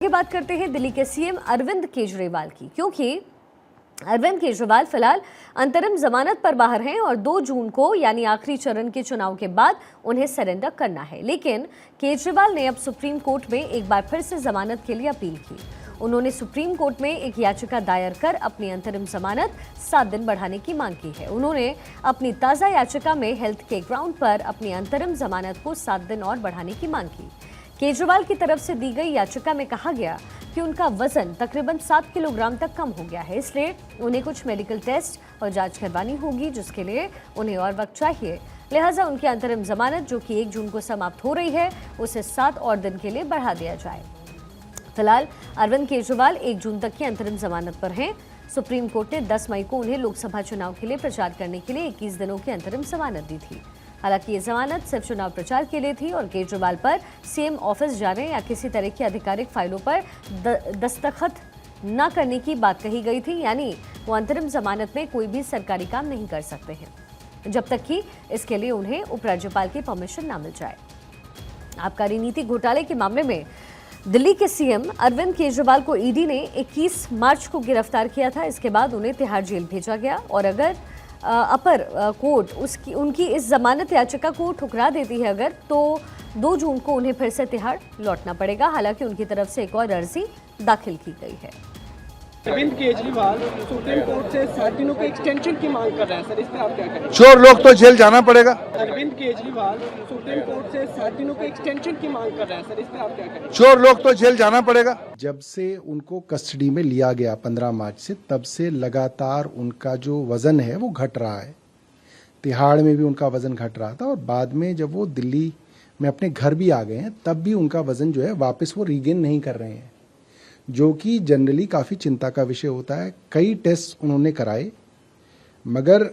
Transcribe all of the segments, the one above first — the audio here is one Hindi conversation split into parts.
ये बात करते हैं दिल्ली के सीएम अरविंद केजरीवाल की, क्योंकि अरविंद केजरीवाल फिलहाल अंतरिम जमानत पर बाहर हैं और 2 जून को यानी आखिरी चरण के चुनाव के बाद उन्हें सरेंडर करना है। लेकिन केजरीवाल ने अब सुप्रीम कोर्ट में एक बार फिर से जमानत के लिए अपील की। उन्होंने सुप्रीम कोर्ट में एक याचिका दायर कर अपनी अंतरिम जमानत 7 दिन बढ़ाने की मांग की है। उन्होंने अपनी ताज़ा याचिका में हेल्थ के ग्राउंड पर अपनी अंतरिम जमानत को 7 दिन और बढ़ाने की मांग की। केजरीवाल की तरफ से दी गई याचिका में कहा गया कि उनका वजन तकरीबन 7 किलोग्राम तक कम हो गया है, इसलिए उन्हें कुछ मेडिकल टेस्ट और जांच करवानी होगी, जिसके लिए उन्हें और वक्त चाहिए। लिहाजा उनकी अंतरिम जमानत जो कि 1 जून को समाप्त हो रही है, उसे 7 और दिन के लिए बढ़ा दिया जाए। फिलहाल अरविंद केजरीवाल 1 जून तक की अंतरिम जमानत पर हैं। सुप्रीम कोर्ट ने 10 मई को उन्हें लोकसभा चुनाव के लिए प्रचार करने के लिए 21 दिनों की अंतरिम जमानत दी थी। हालांकि ये जमानत सिर्फ चुनाव प्रचार के लिए थी और केजरीवाल पर सीएम ऑफिस जाने या किसी तरह की आधिकारिक फाइलों पर दस्तखत न करने की बात कही गई थी, यानी वो अंतरिम जमानत में कोई भी सरकारी काम नहीं कर सकते हैं जब तक कि इसके लिए उन्हें उपराज्यपाल की परमिशन ना मिल जाए। आबकारी नीति घोटाले के मामले में दिल्ली के सीएम अरविंद केजरीवाल को ईडी ने 21 मार्च को गिरफ्तार किया था। इसके बाद उन्हें तिहाड़ जेल भेजा गया और अगर अपर कोर्ट उनकी इस जमानत याचिका को ठुकरा देती है अगर, तो 2 जून को उन्हें फिर से तिहाड़ लौटना पड़ेगा। हालांकि उनकी तरफ से एक और अर्जी दाखिल की गई है। अरविंद केजरीवाल सुप्रीम कोर्ट से 7 दिनों के एक्सटेंशन की मांग कर रहे हैं, सर इस पर आप क्या करेंगे? चोर लोग तो जेल जाना पड़ेगा। अरविंद केजरीवाल सुप्रीम कोर्ट से 7 दिनों के एक्सटेंशन की मांग कर रहे हैं, सर इस पर आप क्या करेंगे? चोर लोग तो जेल जाना पड़ेगा। जब से उनको कस्टडी में लिया गया 15 मार्च से, तब से लगातार उनका जो वजन है वो घट रहा है। तिहाड़ में भी उनका वजन घट रहा था और बाद में जब वो दिल्ली में अपने घर भी आ गए हैं, तब भी उनका वजन जो है वापस वो रीगेन नहीं कर रहे हैं, जो कि जनरली काफ़ी चिंता का विषय होता है। कई टेस्ट उन्होंने कराए, मगर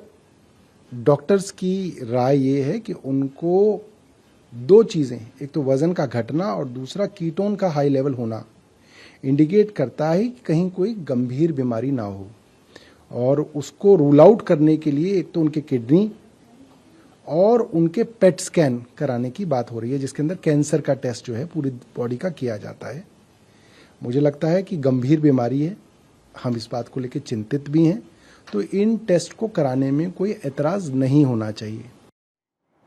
डॉक्टर्स की राय ये है कि उनको 2 चीज़ें, एक तो वज़न का घटना और दूसरा कीटोन का हाई लेवल होना इंडिकेट करता है कि कहीं कोई गंभीर बीमारी ना हो, और उसको रूल आउट करने के लिए एक तो उनके किडनी और उनके पेट स्कैन कराने की बात हो रही है, जिसके अंदर कैंसर का टेस्ट जो है पूरी बॉडी का किया जाता है। मुझे लगता है कि गंभीर बीमारी है, हम इस बात को लेकर चिंतित भी हैं, तो इन टेस्ट को कराने में कोई एतराज़ नहीं होना चाहिए।